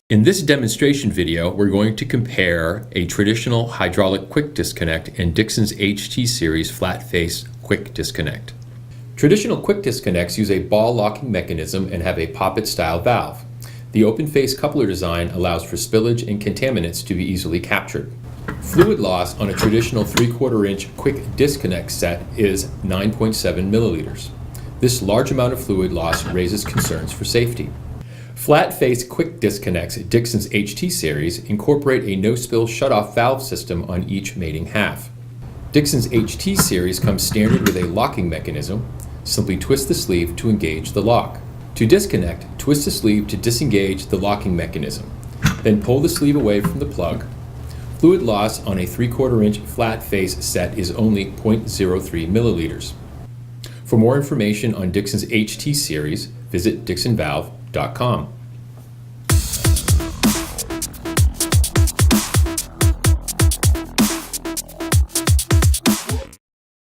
In this demonstration video, we're going to compare a traditional hydraulic quick disconnect and Dixon's HT series flat face quick disconnect. Traditional quick disconnects use a ball locking mechanism and have a poppet style valve. The open face coupler design allows for spillage and contaminants to be easily captured. Fluid loss on a traditional 3/4 inch quick disconnect set is 9.7 milliliters. This large amount of fluid loss raises concerns for safety. Flat-face quick disconnects at Dixon's HT series incorporate a no-spill shutoff valve system on each mating half. Dixon's HT series comes standard with a locking mechanism. Simply twist the sleeve to engage the lock. To disconnect, twist the sleeve to disengage the locking mechanism. Then pull the sleeve away from the plug. Fluid loss on a 3/4 inch flat-face set is only 0.03 milliliters. For more information on Dixon's HT series, visit dixonvalve.com.